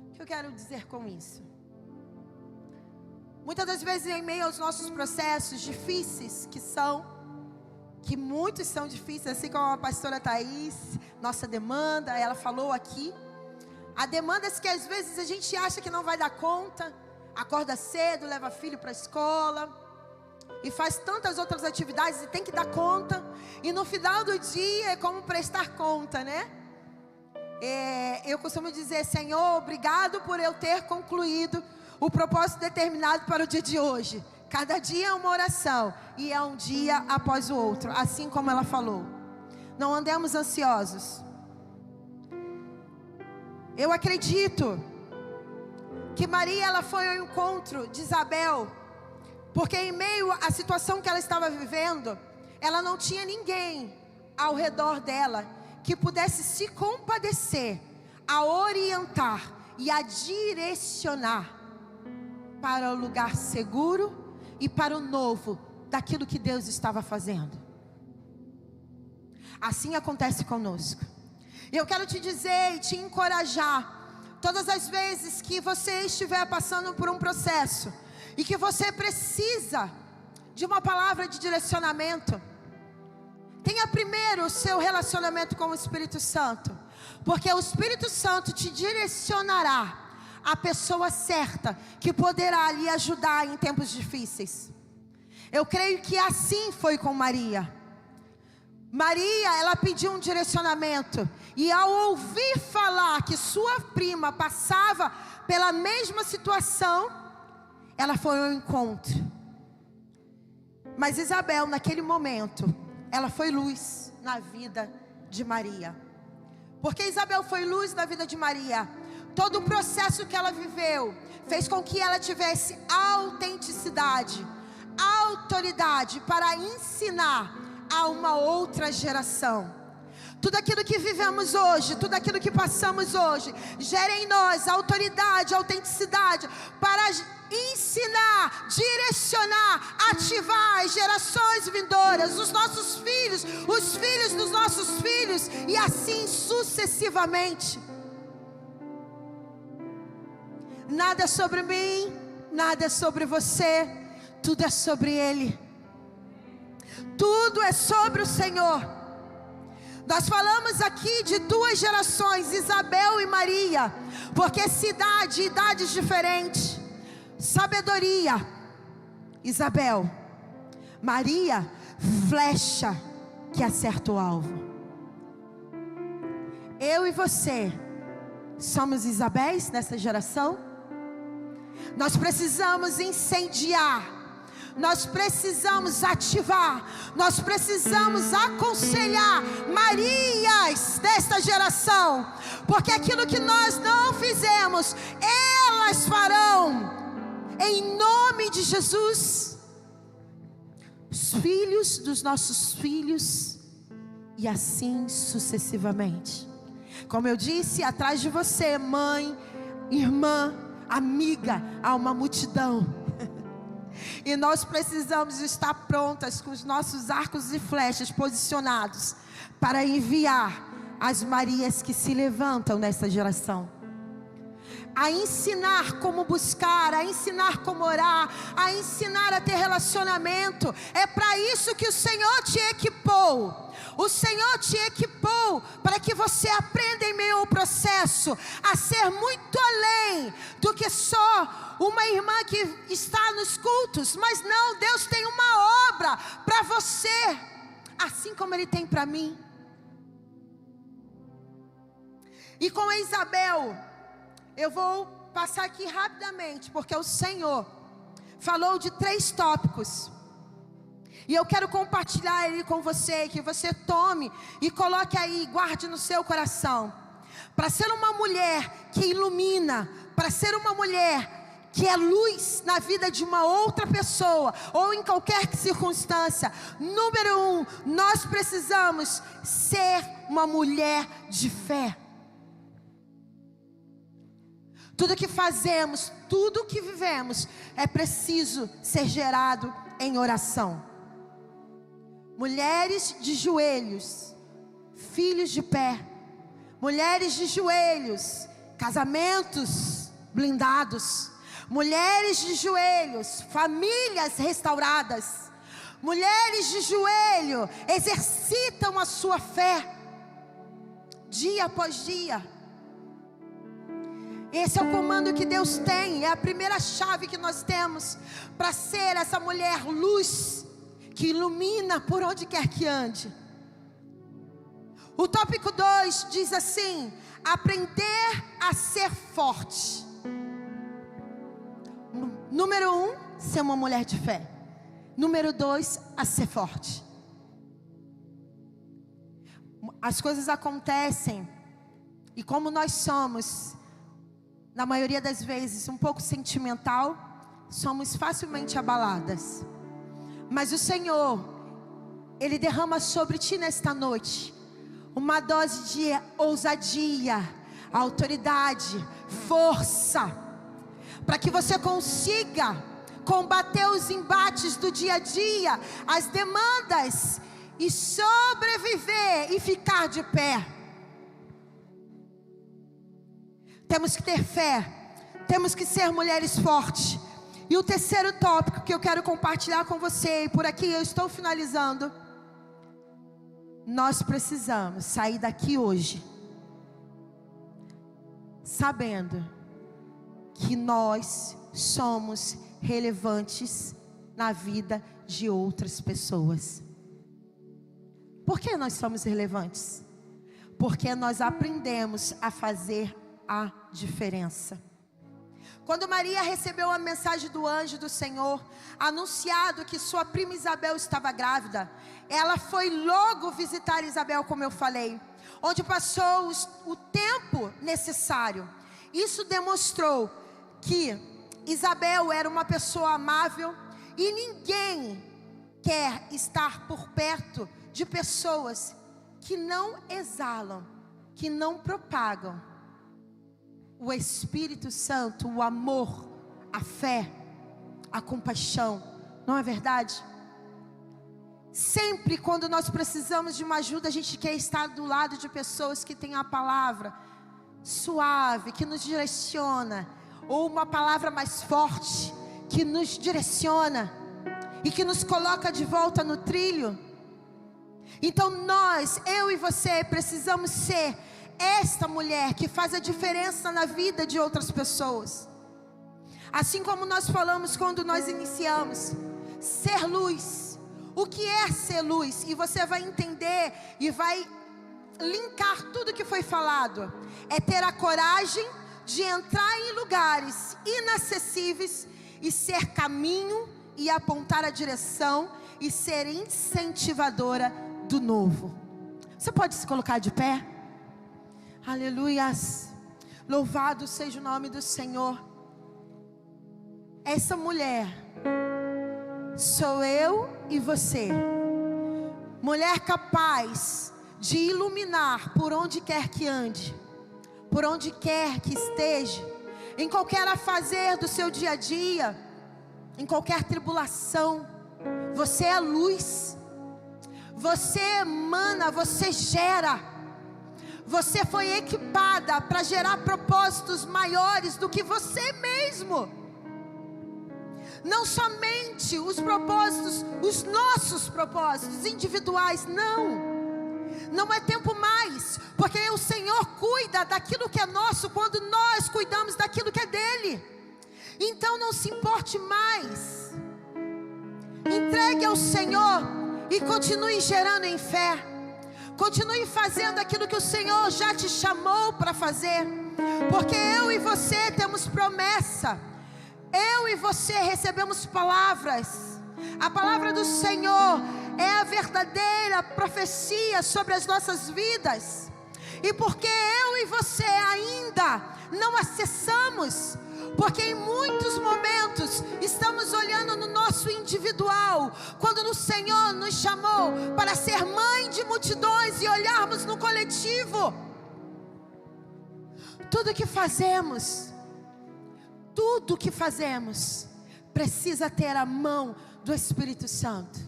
O que eu quero dizer com isso? Muitas das vezes, em meio aos nossos processos difíceis, que muitos são difíceis, assim como a pastora Thaís, nossa demanda, ela falou aqui. Há demandas que às vezes a gente acha que não vai dar conta, acorda cedo, leva filho para a escola, e faz tantas outras atividades e tem que dar conta, e no final do dia é como prestar conta, né? Eu costumo dizer: Senhor, obrigado por eu ter concluído o propósito determinado para o dia de hoje. Cada dia é uma oração, e é um dia após o outro, assim como ela falou. Não andemos ansiosos. Eu acredito que Maria, ela foi ao encontro de Isabel, porque em meio à situação que ela estava vivendo, ela não tinha ninguém ao redor dela que pudesse se compadecer, a orientar e a direcionar para o lugar seguro e para o novo daquilo que Deus estava fazendo. Assim acontece conosco. E eu quero te dizer e te encorajar, todas as vezes que você estiver passando por um processo e que você precisa de uma palavra de direcionamento, tenha primeiro o seu relacionamento com o Espírito Santo, porque o Espírito Santo te direcionará a pessoa certa que poderá lhe ajudar em tempos difíceis. Eu creio que assim foi com Maria. Maria, ela pediu um direcionamento, e ao ouvir falar que sua prima passava pela mesma situação, ela foi ao encontro. Mas Isabel, naquele momento, ela foi luz na vida de Maria. Porque Isabel foi luz na vida de Maria, todo o processo que ela viveu fez com que ela tivesse autenticidade, autoridade para ensinar a uma outra geração. Tudo aquilo que vivemos hoje, tudo aquilo que passamos hoje, gera em nós autoridade, autenticidade para ensinar, direcionar, ativar as gerações vindouras, os nossos filhos, os filhos dos nossos filhos, e assim sucessivamente. Nada é sobre mim, nada é sobre você, tudo é sobre Ele. Tudo é sobre o Senhor. Nós falamos aqui de 2 gerações, Isabel e Maria, porque idades diferentes, sabedoria, Isabel. Maria, flecha que acerta o alvo. Eu e você somos Isabéis nessa geração? Nós precisamos incendiar, nós precisamos ativar, nós precisamos aconselhar Marias desta geração, porque aquilo que nós não fizemos, elas farão, em nome de Jesus. Os filhos dos nossos filhos, e assim sucessivamente. Como eu disse, atrás de você, mãe, irmã, amiga, há uma multidão. E nós precisamos estar prontas com os nossos arcos e flechas posicionados para enviar as Marias que se levantam nessa geração, a ensinar como buscar, a ensinar como orar, a ensinar a ter relacionamento. É para isso que o Senhor te equipou. O Senhor te equipou para que você aprenda em meio ao processo a ser muito além do que só uma irmã que está nos cultos. Mas não, Deus tem uma obra para você, assim como Ele tem para mim. E com a Isabel, eu vou passar aqui rapidamente, porque o Senhor falou de 3 tópicos. E eu quero compartilhar ele com você, que você tome e coloque aí, guarde no seu coração. Para ser uma mulher que ilumina, para ser uma mulher que é luz na vida de uma outra pessoa, ou em qualquer circunstância. Número 1, nós precisamos ser uma mulher de fé. Tudo que fazemos, tudo que vivemos, é preciso ser gerado em oração. Mulheres de joelhos, filhos de pé. Mulheres de joelhos, casamentos blindados. Mulheres de joelhos, famílias restauradas. Mulheres de joelho, exercitam a sua fé, dia após dia. Esse é o comando que Deus tem, é a primeira chave que nós temos para ser essa mulher luz, que ilumina por onde quer que ande. O tópico 2 diz assim: aprender a ser forte. Número 1, ser uma mulher de fé. Número 2, a ser forte. As coisas acontecem, e como nós somos, na maioria das vezes, um pouco sentimental, somos facilmente abaladas. Mas o Senhor, Ele derrama sobre ti nesta noite uma dose de ousadia, autoridade, força, para que você consiga combater os embates do dia a dia, as demandas, e sobreviver e ficar de pé. Temos que ter fé, temos que ser mulheres fortes. E o terceiro tópico que eu quero compartilhar com você, e por aqui eu estou finalizando. Nós precisamos sair daqui hoje sabendo que nós somos relevantes na vida de outras pessoas. Por que nós somos relevantes? Porque nós aprendemos a fazer a diferença. Quando Maria recebeu a mensagem do anjo do Senhor, anunciado que sua prima Isabel estava grávida, ela foi logo visitar Isabel, como eu falei, onde passou o tempo necessário. Isso demonstrou que Isabel era uma pessoa amável, e ninguém quer estar por perto de pessoas que não exalam, que não propagam o Espírito Santo, o amor, a fé, a compaixão. Não é verdade? Sempre quando nós precisamos de uma ajuda, a gente quer estar do lado de pessoas que têm a palavra suave, que nos direciona, ou uma palavra mais forte, que nos direciona e que nos coloca de volta no trilho. Então nós, eu e você, precisamos ser esta mulher que faz a diferença na vida de outras pessoas. Assim como nós falamos quando nós iniciamos, Ser luz. O que é ser luz? E você vai entender e vai linkar tudo que foi falado. É ter a coragem de entrar em lugares inacessíveis e ser caminho e apontar a direção e ser incentivadora do novo. Você pode se colocar de pé? Aleluias. Louvado seja o nome do Senhor. Essa mulher sou eu e você. Mulher capaz de iluminar por onde quer que ande, por onde quer que esteja, em qualquer afazer do seu dia a dia, em qualquer tribulação. Você é luz. Você emana, você gera. Você foi equipada para gerar propósitos maiores do que você mesmo. Não somente os propósitos, os nossos propósitos individuais, não. Não é tempo mais, porque o Senhor cuida daquilo que é nosso quando nós cuidamos daquilo que é dele. Então não se importe mais. Entregue ao Senhor e continue gerando em fé. Continue fazendo aquilo que o Senhor já te chamou para fazer. Porque eu e você temos promessa. Eu e você recebemos palavras. A palavra do Senhor é a verdadeira profecia sobre as nossas vidas. E porque eu e você ainda não acessamos, porque em muitos momentos estamos olhando no nosso individual, quando o Senhor nos chamou para ser mãe de multidões e olharmos no coletivo. Tudo que fazemos precisa ter a mão do Espírito Santo.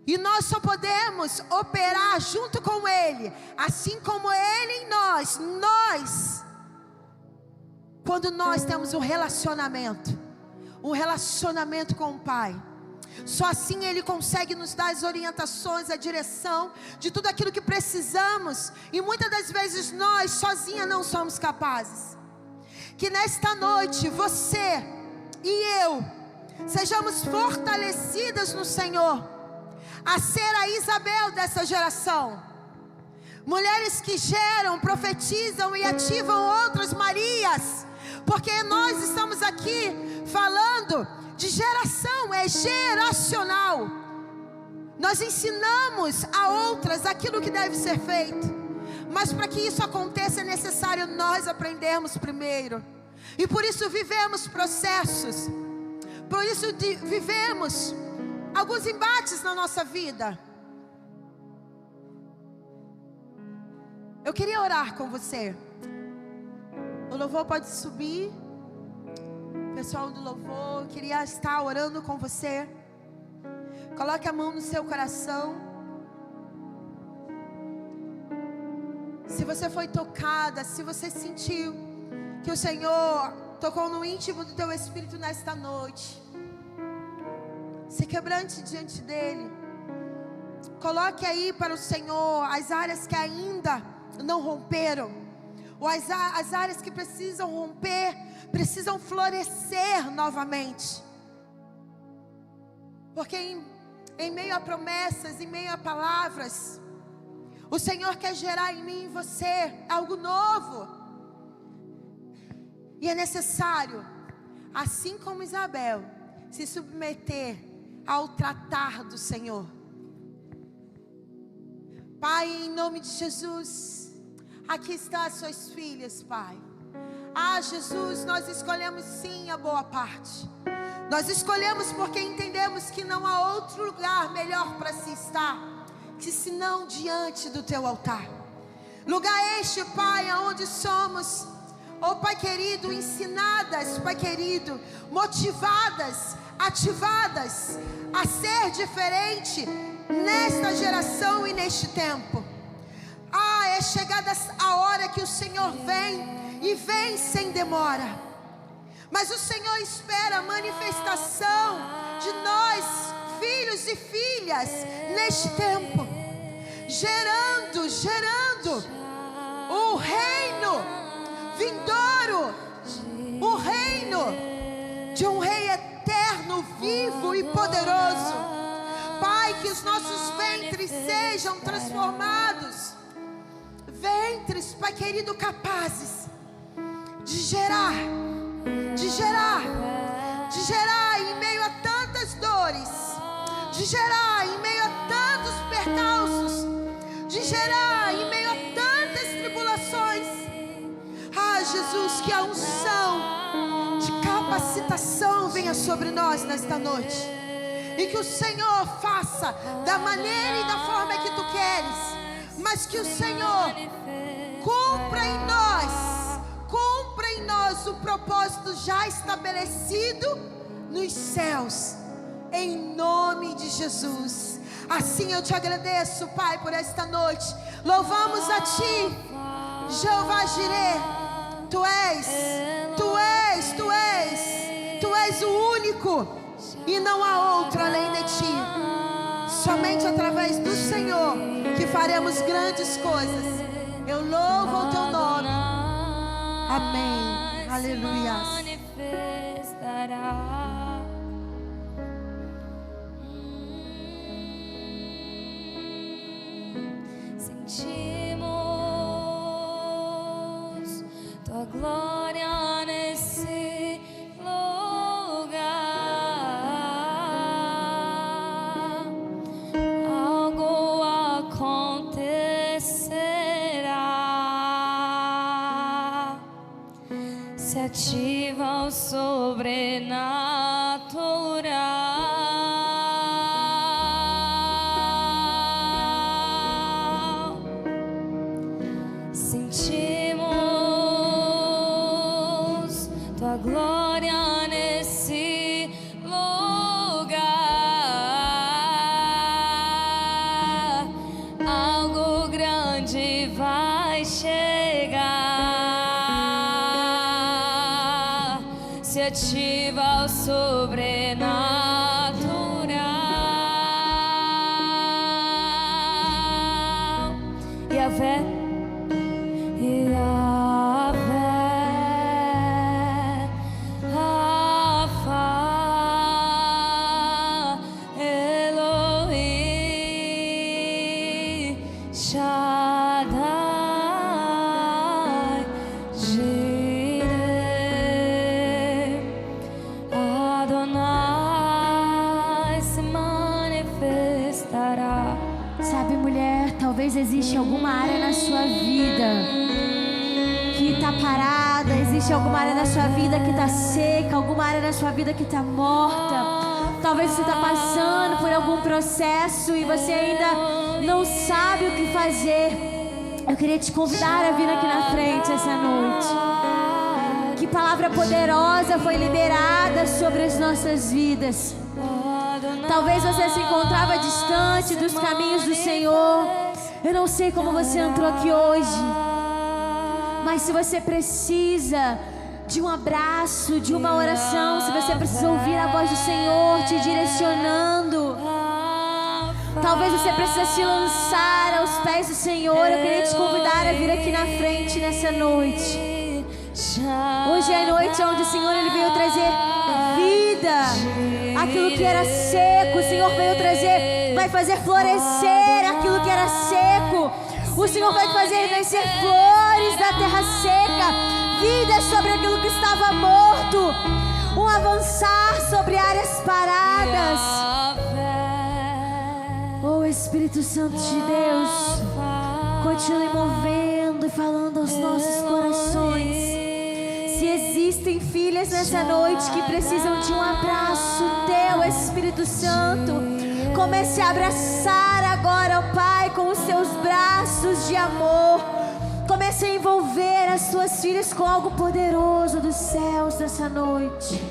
E nós só podemos operar junto com Ele, assim como Ele em nós. Quando nós temos um relacionamento com o Pai, só assim Ele consegue nos dar as orientações, a direção de tudo aquilo que precisamos. E muitas das vezes nós sozinhas não somos capazes. Que nesta noite você e eu sejamos fortalecidas no Senhor, a ser a Isabel dessa geração. Mulheres que geram, profetizam e ativam outras Marias. Porque nós estamos aqui falando de geração, é geracional. Nós ensinamos a outras aquilo que deve ser feito. Mas para que isso aconteça é necessário nós aprendermos primeiro. E por isso vivemos processos. Por isso vivemos alguns embates na nossa vida. Eu queria orar com você. O louvor pode subir. Pessoal do louvor, eu queria estar orando com você. Coloque a mão no seu coração. Se você foi tocada, se você sentiu que o Senhor tocou no íntimo do teu espírito nesta noite, se quebrante diante dEle. Coloque aí para o Senhor as áreas que ainda não romperam, ou as áreas que precisam romper, precisam florescer novamente. Porque em meio a promessas, em meio a palavras, o Senhor quer gerar em mim e você algo novo. E é necessário, assim como Isabel, se submeter ao tratar do Senhor. Pai, em nome de Jesus, aqui estão as suas filhas, Pai. Jesus, nós escolhemos sim a boa parte. Nós escolhemos porque entendemos que não há outro lugar melhor para se estar que senão diante do teu altar. Lugar este, Pai, onde somos, oh Pai querido, ensinadas, Pai querido, motivadas, ativadas a ser diferente nesta geração e neste tempo. É chegada a hora que o Senhor vem, e vem sem demora. Mas o Senhor espera a manifestação de nós, filhos e filhas, neste tempo, gerando o reino vindouro, o reino de um rei eterno, vivo e poderoso. Pai, que os nossos ventres sejam transformados. Ventres, Pai querido, capazes de gerar em meio a tantas dores, de gerar em meio a tantos percalços, de gerar em meio a tantas tribulações. Ah, Jesus, que a unção de capacitação venha sobre nós nesta noite, e que o Senhor faça da maneira e da forma que Tu queres, mas que o Senhor cumpra em nós o propósito já estabelecido nos céus, em nome de Jesus. Assim eu te agradeço, Pai, por esta noite. Louvamos a Ti, Jeová Jireh. Tu és o único, e não há outro além de Ti. Somente através do Senhor que faremos grandes coisas. Eu louvo o Teu nome. Amém. Aleluia. Sentimos Tua glória nesse lugar. Algo acontecerá. Se ativa o sobrenatural. Sentimos Tua glória nesse lugar. Algo grande vai chegar. Se ativa o sobrenatural. Yahvé, Yahvé, Rafa, Elohim, Shaddai, Jireh, Adonai se manifestará. Sabe, mulher, talvez exista alguma área na sua vida que está parada, existe alguma área na sua vida que está seca, alguma área na sua vida que está morta. Talvez você está passando por algum processo e você ainda não sabe o que fazer. Eu queria te convidar a vir aqui na frente essa noite. Que palavra poderosa foi liberada sobre as nossas vidas. Talvez você se encontrava distante dos caminhos do Senhor. Eu não sei como você entrou aqui hoje, mas se você precisa de um abraço, de uma oração, se você precisa ouvir a voz do Senhor te direcionando, talvez você precisa se lançar aos pés do Senhor. Eu queria te convidar a vir aqui na frente nessa noite. Hoje é a noite onde o Senhor ele veio trazer vida. Aquilo que era seco, o Senhor veio trazer, vai fazer florescer aquilo que era seco. O Senhor vai fazer nascer flores da terra seca, vida sobre aquilo que estava morto, um avançar sobre áreas paradas. Oh Espírito Santo de Deus, continue movendo e falando aos nossos corações. Se existem filhas nessa noite que precisam de um abraço Teu, Espírito Santo, comece a abraçar agora, ó Pai, com os Seus braços de amor. Comece a envolver as Suas filhas com algo poderoso dos céus nessa noite.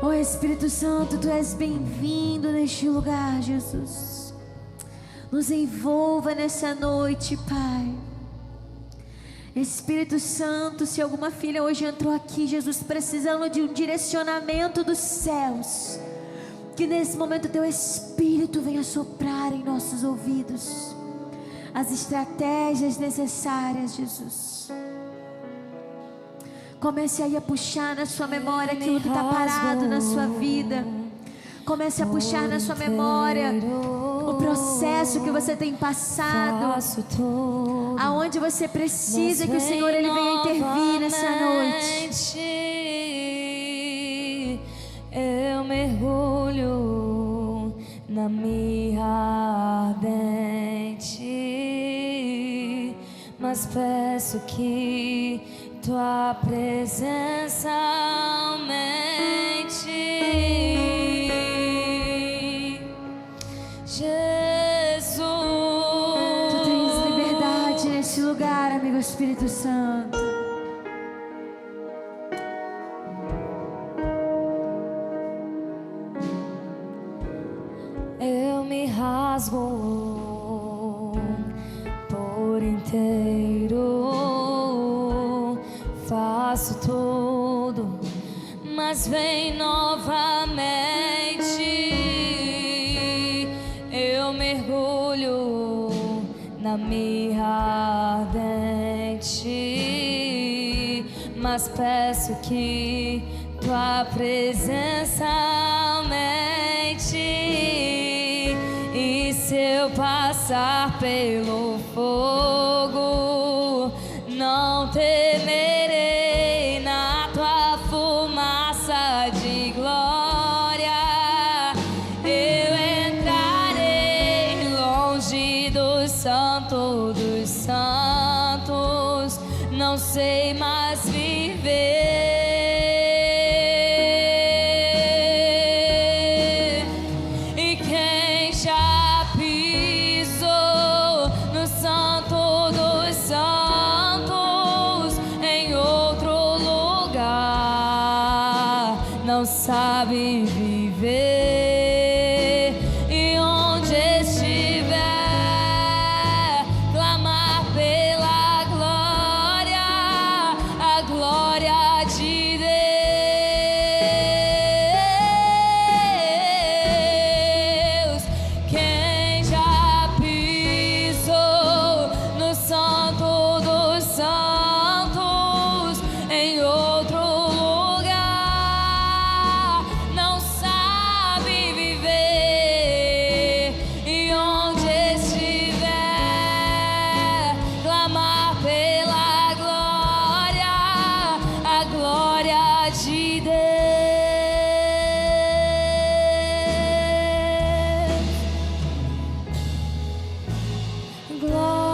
Oh Espírito Santo, Tu és bem-vindo neste lugar, Jesus. Nos envolva nessa noite, Pai. Espírito Santo, se alguma filha hoje entrou aqui, Jesus, precisando de um direcionamento dos céus, que nesse momento Teu Espírito venha soprar em nossos ouvidos as estratégias necessárias, Jesus. Comece aí a puxar na sua memória aquilo que está parado na sua vida. Comece a puxar na sua memória o processo que você tem passado, aonde você precisa que o Senhor ele venha intervir nessa noite. Eu mergulho na mirra ardente, mas peço que tua presença aumente. Jesus, Tu tens liberdade nesse lugar, amigo Espírito Santo. Eu me rasgo por inteiro, faço tudo, mas vem novamente. Eu mergulho na mirra ardente, mas peço que tua presença aumente. E se eu passar pelo fogo, não temerei. Na tua fumaça de glória eu entrarei longe do santo dos santos. Não sei mais viver. Não sabe viver, e onde estiver, clamar pela glória, a glória de Deus. Quem já pisou no santo dos santos, em outro de Deus. Glória,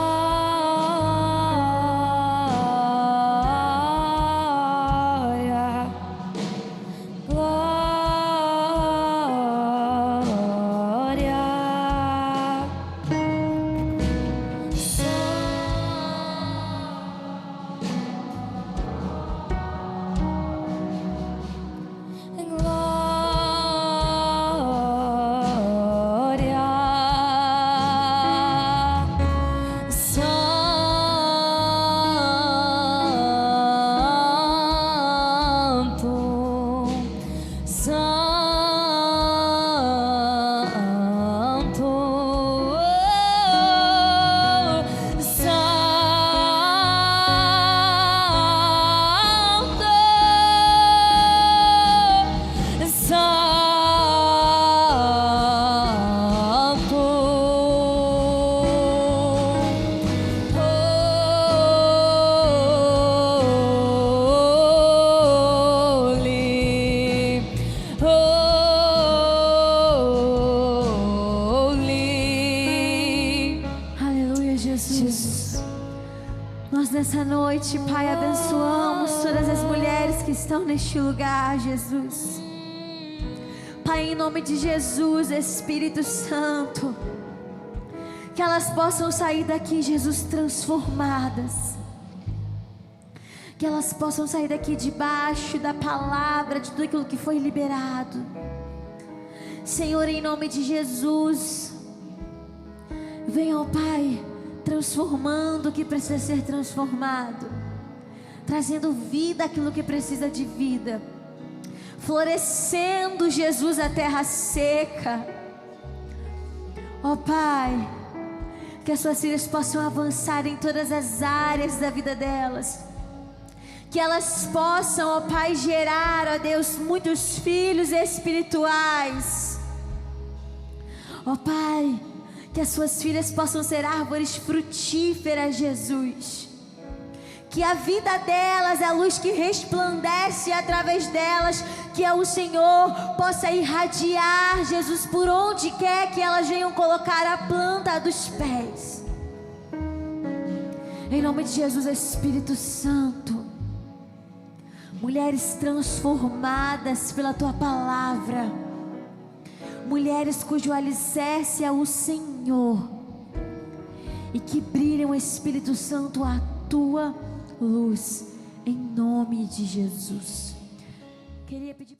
glória. Jesus. Nós nessa noite, Pai, abençoamos todas as mulheres que estão neste lugar, Jesus. Pai, em nome de Jesus, Espírito Santo, que elas possam sair daqui, Jesus, transformadas. Que elas possam sair daqui debaixo da palavra, de tudo aquilo que foi liberado. Senhor, em nome de Jesus, venha, ó Pai, transformando o que precisa ser transformado, trazendo vida àquilo que precisa de vida, florescendo, Jesus, a terra seca. Ó Pai, que as suas filhas possam avançar em todas as áreas da vida delas, que elas possam, ó Pai, gerar, ó Deus, muitos filhos espirituais, Ó Pai, que as suas filhas possam ser árvores frutíferas, Jesus. Que a vida delas, a luz que resplandece através delas, que é o Senhor, possa irradiar, Jesus, por onde quer que elas venham colocar a planta dos pés. Em nome de Jesus, Espírito Santo. Mulheres transformadas pela Tua palavra. Mulheres cujo alicerce é o Senhor. E que brilhem, Espírito Santo, a Tua luz, em nome de Jesus. Queria pedir